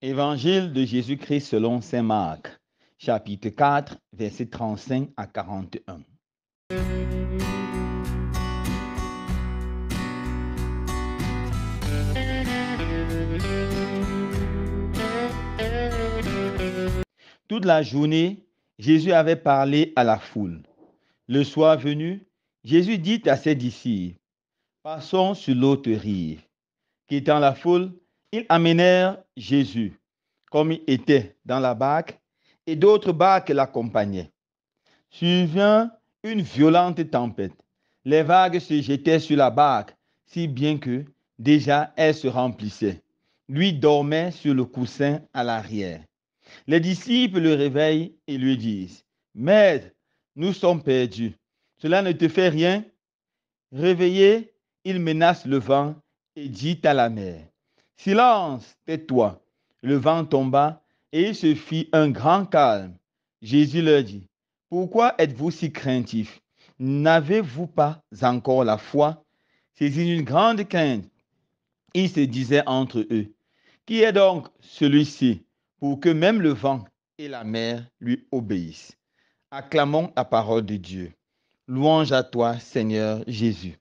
Évangile de Jésus-Christ selon saint Marc, chapitre 4, versets 35 à 41. Toute la journée, Jésus avait parlé à la foule. Le soir venu, Jésus dit à ses disciples, passons sur l'autre rive. Quittant la foule, ils amenèrent Jésus, comme il était dans la barque, et d'autres barques l'accompagnaient. Survint une violente tempête. Les vagues se jetaient sur la barque, si bien que déjà elle se remplissait. Lui dormait sur le coussin à l'arrière. Les disciples le réveillent et lui disent, Maître, nous sommes perdus. Cela ne te fait rien? Réveillé, il menace le vent et dit à la mer, Silence, tais-toi. Le vent tomba et il se fit un grand calme. Jésus leur dit, Pourquoi êtes-vous si craintifs? N'avez-vous pas encore la foi? C'est une grande crainte. Ils se disaient entre eux, Qui est donc celui-ci pour que même le vent et la mer lui obéissent? Acclamons la parole de Dieu. Louange à toi, Seigneur Jésus.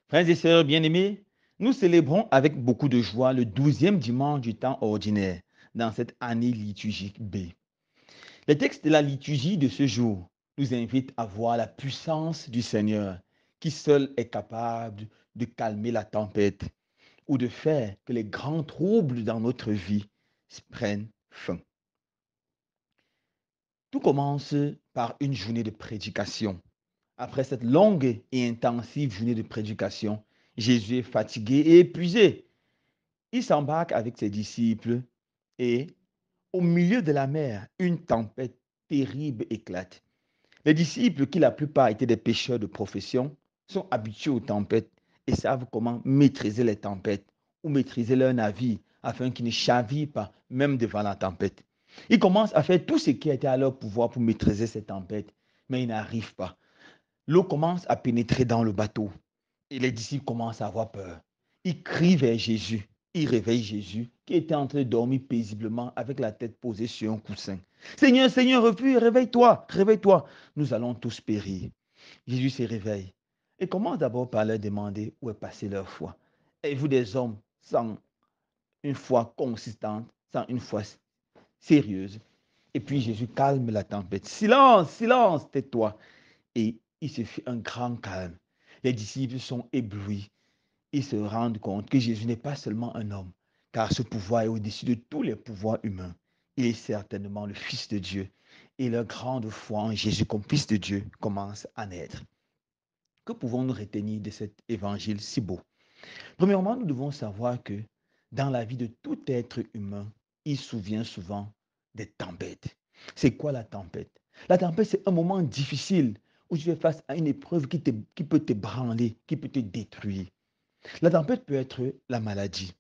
Frères et sœurs bien-aimés, nous célébrons avec beaucoup de joie le 12e dimanche du temps ordinaire dans cette année liturgique B. Les textes de la liturgie de ce jour nous invitent à voir la puissance du Seigneur qui seul est capable de calmer la tempête ou de faire que les grands troubles dans notre vie prennent fin. Tout commence par une journée de prédication. Après cette longue et intensive journée de prédication, Jésus est fatigué et épuisé. Il s'embarque avec ses disciples et, au milieu de la mer, une tempête terrible éclate. Les disciples, qui la plupart étaient des pêcheurs de profession, sont habitués aux tempêtes et savent comment maîtriser les tempêtes ou maîtriser leur navire afin qu'ils ne chavirent pas, même devant la tempête. Ils commencent à faire tout ce qui était à leur pouvoir pour maîtriser ces tempêtes, mais ils n'arrivent pas. L'eau commence à pénétrer dans le bateau et les disciples commencent à avoir peur. Ils crient vers Jésus. Ils réveillent Jésus qui était en train de dormir paisiblement avec la tête posée sur un coussin. Seigneur, Seigneur, réveille-toi, réveille-toi. Nous allons tous périr. Jésus se réveille et commence d'abord par leur demander où est passée leur foi. Êtes-vous des hommes sans une foi consistante, sans une foi sérieuse? Et puis Jésus calme la tempête. Silence, silence, tais-toi. Et il se fait un grand calme. Les disciples sont éblouis. Ils se rendent compte que Jésus n'est pas seulement un homme, car ce pouvoir est au-dessus de tous les pouvoirs humains. Il est certainement le Fils de Dieu. Et leur grande foi en Jésus comme Fils de Dieu commence à naître. Que pouvons-nous retenir de cet évangile si beau? Premièrement, nous devons savoir que dans la vie de tout être humain, il souvient souvent des tempêtes. C'est quoi la tempête? La tempête, c'est un moment difficile où tu fais face à une épreuve qui peut t'ébranler, qui peut te détruire. La tempête peut être la maladie.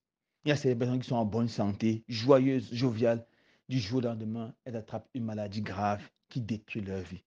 Il y a ces personnes qui sont en bonne santé, joyeuses, joviales. Du jour au lendemain, elles attrapent une maladie grave qui détruit leur vie.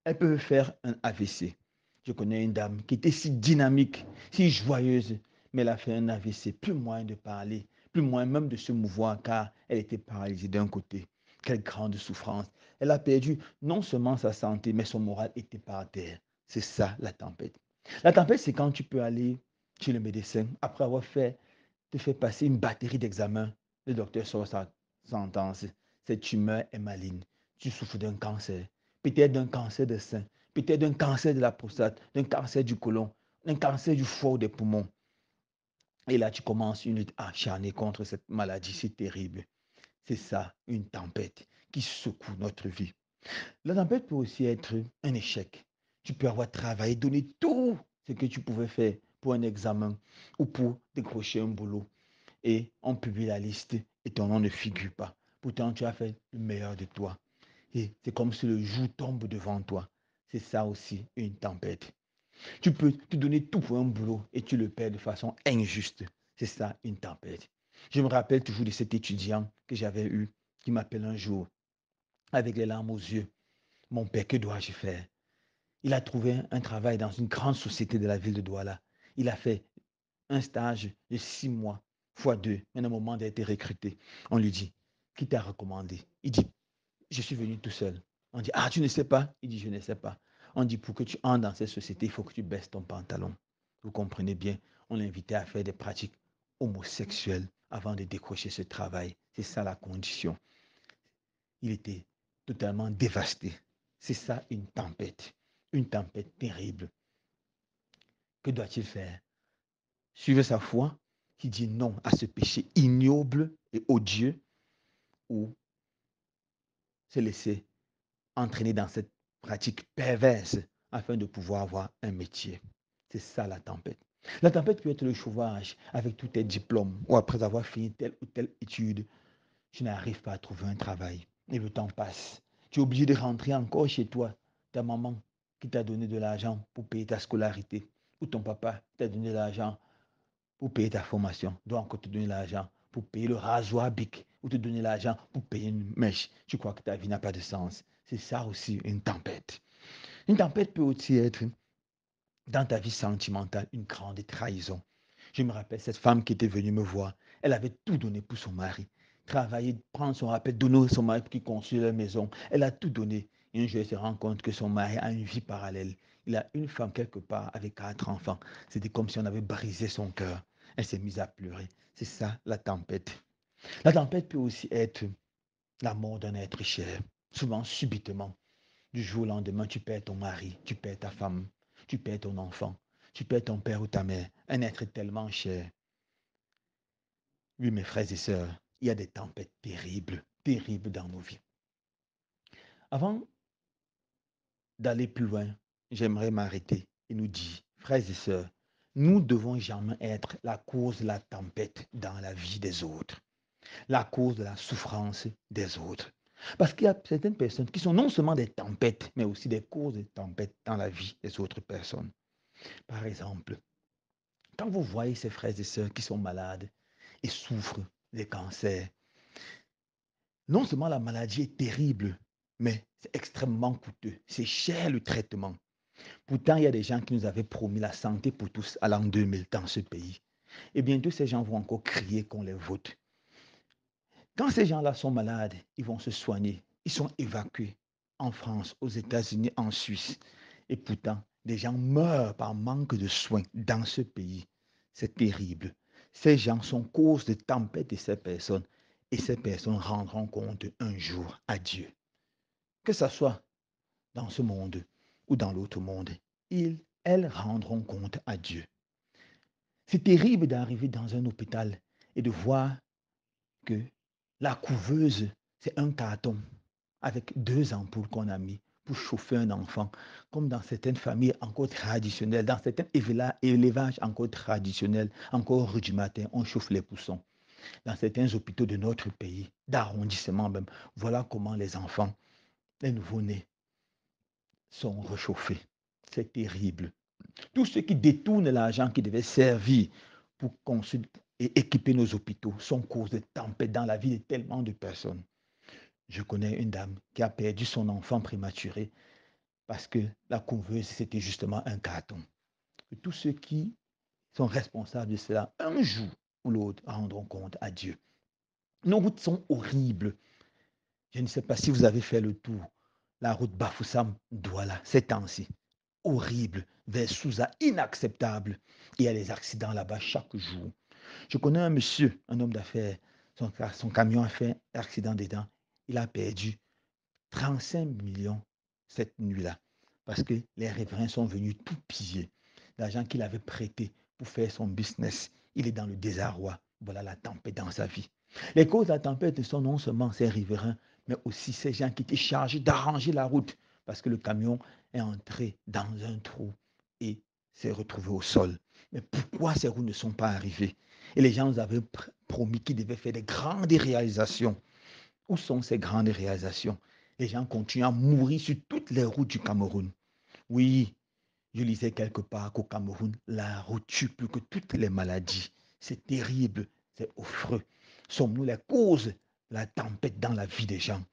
Elles peuvent faire un AVC. Je connais une dame qui était si dynamique, si joyeuse, mais elle a fait un AVC. Plus moyen de parler, plus moyen même de se mouvoir car elle était paralysée d'un côté. Quelle grande souffrance. Elle a perdu non seulement sa santé, mais son moral était par terre. C'est ça la tempête. La tempête, c'est quand tu peux aller chez le médecin après avoir te fait passer une batterie d'examens. Le docteur sort sa sentence. Cette tumeur est maligne. Tu souffres d'un cancer, peut-être d'un cancer de sein, peut-être d'un cancer de la prostate, d'un cancer du côlon, d'un cancer du foie ou des poumons. Et là, tu commences une lutte acharnée contre cette maladie si terrible. C'est ça, une tempête qui secoue notre vie. La tempête peut aussi être un échec. Tu peux avoir travaillé, donné tout ce que tu pouvais faire pour un examen ou pour décrocher un boulot. Et on publie la liste et ton nom ne figure pas. Pourtant, tu as fait le meilleur de toi. Et c'est comme si le jour tombe devant toi. C'est ça aussi une tempête. Tu peux te donner tout pour un boulot et tu le perds de façon injuste. C'est ça une tempête. Je me rappelle toujours de cet étudiant que j'avais eu qui m'appelle un jour avec les larmes aux yeux. Mon père, que dois-je faire? Il a trouvé un travail dans une grande société de la ville de Douala. Il a fait un stage de 6 mois, fois deux. Mais au moment d'être recruté, on lui dit, qui t'a recommandé? Il dit, je suis venu tout seul. On dit, ah, tu ne sais pas? Il dit, je ne sais pas. On dit, pour que tu entres dans cette société, il faut que tu baisses ton pantalon. Vous comprenez bien, on l'invitait à faire des pratiques homosexuelles avant de décrocher ce travail. C'est ça la condition. Il était totalement dévasté. C'est ça une tempête terrible. Que doit-il faire? Suivre sa foi qui dit non à ce péché ignoble et odieux ou se laisser entraîner dans cette pratique perverse afin de pouvoir avoir un métier. C'est ça la tempête. La tempête peut être le chômage avec tous tes diplômes ou après avoir fini telle ou telle étude, tu n'arrives pas à trouver un travail et le temps passe. Tu es obligé de rentrer encore chez toi, ta maman qui t'a donné de l'argent pour payer ta scolarité ou ton papa qui t'a donné de l'argent pour payer ta formation, doit encore te donner l'argent pour payer le rasoir bic ou te donner l'argent pour payer une mèche. Tu crois que ta vie n'a pas de sens. C'est ça aussi une tempête. Une tempête peut aussi être dans ta vie sentimentale une grande trahison. Je me rappelle cette femme qui était venue me voir. Elle avait tout donné pour son mari. Travailler, prendre son rappel, donner son mari pour qu'il construise la maison. Elle a tout donné. Et un jour, elle se rend compte que son mari a une vie parallèle. Il a une femme quelque part avec 4 enfants. C'était comme si on avait brisé son cœur. Elle s'est mise à pleurer. C'est ça la tempête. La tempête peut aussi être la mort d'un être cher, souvent subitement. Du jour au lendemain, tu perds ton mari, tu perds ta femme, tu perds ton enfant, tu perds ton père ou ta mère, un être tellement cher. Oui, mes frères et sœurs, il y a des tempêtes terribles, terribles dans nos vies. Avant d'aller plus loin, j'aimerais m'arrêter et nous dire, frères et sœurs, nous ne devons jamais être la cause de la tempête dans la vie des autres, la cause de la souffrance des autres. Parce qu'il y a certaines personnes qui sont non seulement des tempêtes, mais aussi des causes de tempêtes dans la vie des autres personnes. Par exemple, quand vous voyez ces frères et sœurs qui sont malades et souffrent des cancers, non seulement la maladie est terrible, mais c'est extrêmement coûteux. C'est cher le traitement. Pourtant, il y a des gens qui nous avaient promis la santé pour tous à l'an 2000 dans ce pays. Et bientôt, ces gens vont encore crier qu'on les vote. Quand ces gens-là sont malades, ils vont se soigner. Ils sont évacués en France, aux États-Unis, en Suisse. Et pourtant, des gens meurent par manque de soins dans ce pays. C'est terrible. Ces gens sont cause de tempêtes de ces personnes. Et ces personnes rendront compte un jour à Dieu. Que ce soit dans ce monde ou dans l'autre monde, elles rendront compte à Dieu. C'est terrible d'arriver dans un hôpital et de voir que la couveuse, c'est un carton avec 2 ampoules qu'on a mis pour chauffer un enfant, comme dans certaines familles encore traditionnelles, dans certains élevages encore traditionnels, encore rue du matin, on chauffe les poussons. Dans certains hôpitaux de notre pays, d'arrondissement même, voilà comment les enfants, les nouveau-nés, sont réchauffés. C'est terrible. Tous ceux qui détournent l'argent qui devait servir pour construire et équiper nos hôpitaux sont cause de tempêtes dans la vie de tellement de personnes. Je connais une dame qui a perdu son enfant prématuré parce que la couveuse, c'était justement un carton. Et tous ceux qui sont responsables de cela, un jour ou l'autre, rendront compte à Dieu. Nos routes sont horribles. Je ne sais pas si vous avez fait le tour. La route Bafoussam-Douala, ces temps-ci, horrible, vers Souza, inacceptable. Il y a des accidents là-bas chaque jour. Je connais un monsieur, un homme d'affaires, son camion a fait un accident dedans. Il a perdu 35 millions cette nuit-là. Parce que les riverains sont venus tout piller. L'argent qu'il avait prêté pour faire son business, il est dans le désarroi. Voilà la tempête dans sa vie. Les causes de la tempête sont non seulement ces riverains, mais aussi ces gens qui étaient chargés d'arranger la route. Parce que le camion est entré dans un trou et s'est retrouvé au sol. Mais pourquoi ces roues ne sont pas arrivées? Et les gens nous avaient promis qu'ils devaient faire des grandes réalisations. Où sont ces grandes réalisations? Les gens continuent à mourir sur toutes les routes du Cameroun. Oui, je lisais quelque part qu'au Cameroun, la route tue plus que toutes les maladies. C'est terrible, c'est affreux. Sommes-nous les causes de la tempête dans la vie des gens?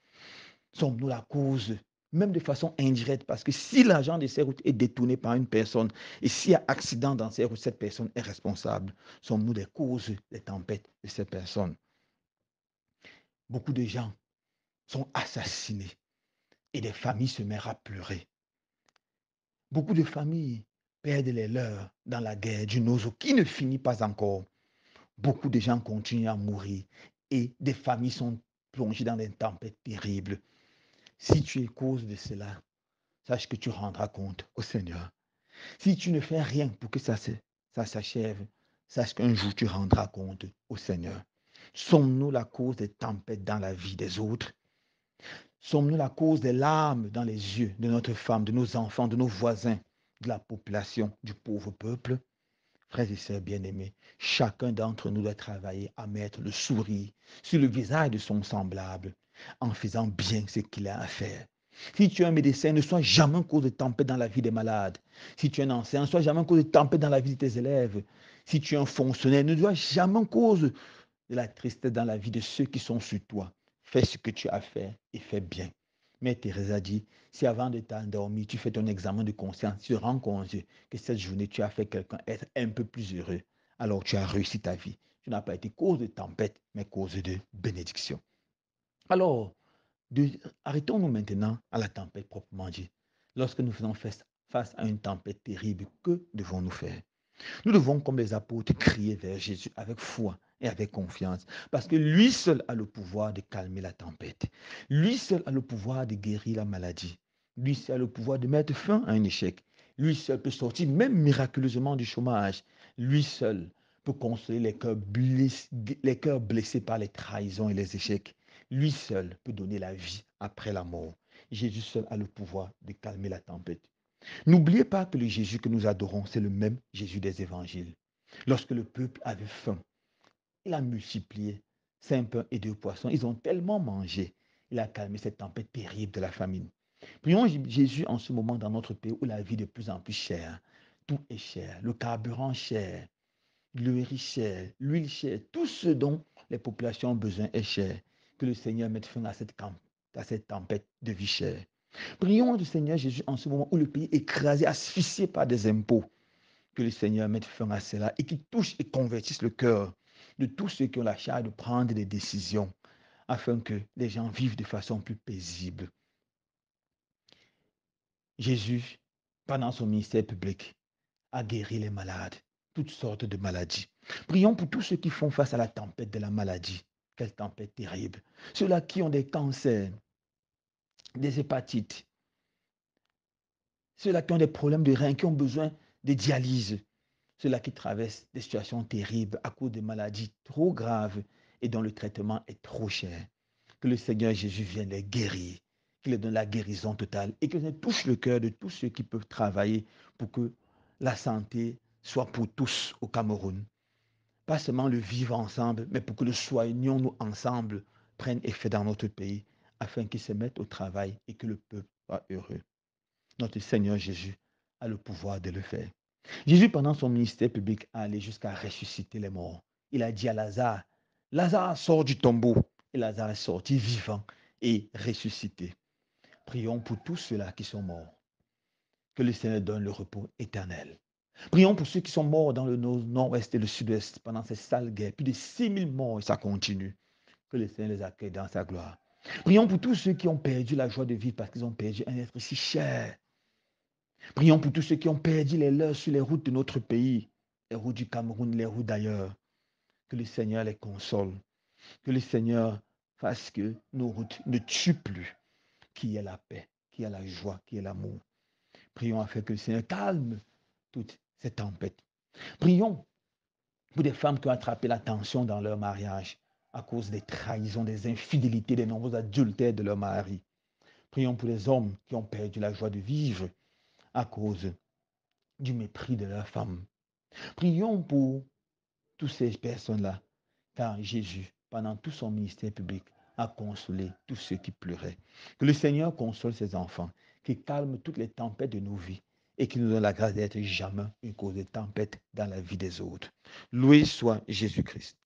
Sommes-nous la cause même de façon indirecte, parce que si l'argent de ces routes est détourné par une personne, et s'il y a accident dans ces routes, cette personne est responsable. Sommes-nous des causes des tempêtes de ces personnes? Beaucoup de gens sont assassinés et des familles se mettent à pleurer. Beaucoup de familles perdent les leurs dans la guerre du Nozo qui ne finit pas encore. Beaucoup de gens continuent à mourir et des familles sont plongées dans des tempêtes terribles. Si tu es cause de cela, sache que tu rendras compte au Seigneur. Si tu ne fais rien pour que ça s'achève, sache qu'un jour tu rendras compte au Seigneur. Sommes-nous la cause des tempêtes dans la vie des autres? Sommes-nous la cause des larmes dans les yeux de notre femme, de nos enfants, de nos voisins, de la population, du pauvre peuple? Frères et sœurs bien-aimés, chacun d'entre nous doit travailler à mettre le sourire sur le visage de son semblable en faisant bien ce qu'il a à faire. Si tu es un médecin, ne sois jamais cause de tempête dans la vie des malades. Si tu es un enseignant, ne sois jamais cause de tempête dans la vie de tes élèves. Si tu es un fonctionnaire, ne sois jamais cause de la tristesse dans la vie de ceux qui sont sur toi. Fais ce que tu as à faire et fais bien. Mais Thérèse a dit, si avant de t'endormir, tu fais ton examen de conscience, tu te rends compte que cette journée, tu as fait quelqu'un être un peu plus heureux, alors tu as réussi ta vie. Tu n'as pas été cause de tempête, mais cause de bénédiction. Alors, arrêtons-nous maintenant à la tempête proprement dit. Lorsque nous faisons face à une tempête terrible, que devons-nous faire? Nous devons, comme les apôtres, crier vers Jésus avec foi et avec confiance, parce que lui seul a le pouvoir de calmer la tempête. Lui seul a le pouvoir de guérir la maladie. Lui seul a le pouvoir de mettre fin à un échec. Lui seul peut sortir même miraculeusement du chômage. Lui seul peut consoler les cœurs blessés par les trahisons et les échecs. Lui seul peut donner la vie après la mort. Jésus seul a le pouvoir de calmer la tempête. N'oubliez pas que le Jésus que nous adorons, c'est le même Jésus des évangiles. Lorsque le peuple avait faim, il a multiplié 5 pains et 2 poissons. Ils ont tellement mangé. Il a calmé cette tempête terrible de la famine. Prions Jésus en ce moment dans notre pays où la vie est de plus en plus chère. Tout est cher. Le carburant cher, le riz cher, l'huile chère, tout ce dont les populations ont besoin est cher. Que le Seigneur mette fin à cette tempête de vie chère. Prions le Seigneur Jésus en ce moment où le pays est écrasé, asphyxié par des impôts. Que le Seigneur mette fin à cela et qu'il touche et convertisse le cœur de tous ceux qui ont la charge de prendre des décisions afin que les gens vivent de façon plus paisible. Jésus, pendant son ministère public, a guéri les malades, toutes sortes de maladies. Prions pour tous ceux qui font face à la tempête de la maladie. Quelle tempête terrible. Ceux-là qui ont des cancers, des hépatites, ceux-là qui ont des problèmes de reins, qui ont besoin de dialyse, ceux-là qui traversent des situations terribles à cause de maladies trop graves et dont le traitement est trop cher. Que le Seigneur Jésus vienne les guérir, qu'il leur donne la guérison totale et qu'il touche le cœur de tous ceux qui peuvent travailler pour que la santé soit pour tous au Cameroun. Pas seulement le vivre ensemble, mais pour que le soignons-nous ensemble prenne effet dans notre pays afin qu'ils se mettent au travail et que le peuple soit heureux. Notre Seigneur Jésus a le pouvoir de le faire. Jésus, pendant son ministère public, a allé jusqu'à ressusciter les morts. Il a dit à Lazare, Lazare sort du tombeau. Et Lazare est sorti vivant et ressuscité. Prions pour tous ceux-là qui sont morts. Que le Seigneur donne le repos éternel. Prions pour ceux qui sont morts dans le nord-ouest et le sud-ouest pendant ces sales guerres. Plus de 6000 morts et ça continue. Que le Seigneur les accueille dans sa gloire. Prions pour tous ceux qui ont perdu la joie de vivre parce qu'ils ont perdu un être si cher. Prions pour tous ceux qui ont perdu les leurs sur les routes de notre pays, les routes du Cameroun, les routes d'ailleurs. Que le Seigneur les console. Que le Seigneur fasse que nos routes ne tuent plus. Qu'il y ait la paix, qu'il y ait la joie, qu'il y ait l'amour. Prions afin que le Seigneur calme toutes ces tempêtes. Prions pour des femmes qui ont attrapé la tension dans leur mariage à cause des trahisons, des infidélités, des nombreux adultères de leur mari. Prions pour les hommes qui ont perdu la joie de vivre à cause du mépris de leur femme. Prions pour toutes ces personnes-là, car Jésus, pendant tout son ministère public, a consolé tous ceux qui pleuraient. Que le Seigneur console ses enfants, qu'il calme toutes les tempêtes de nos vies et qu'il nous donne la grâce d'être jamais une cause de tempête dans la vie des autres. Loué soit Jésus-Christ.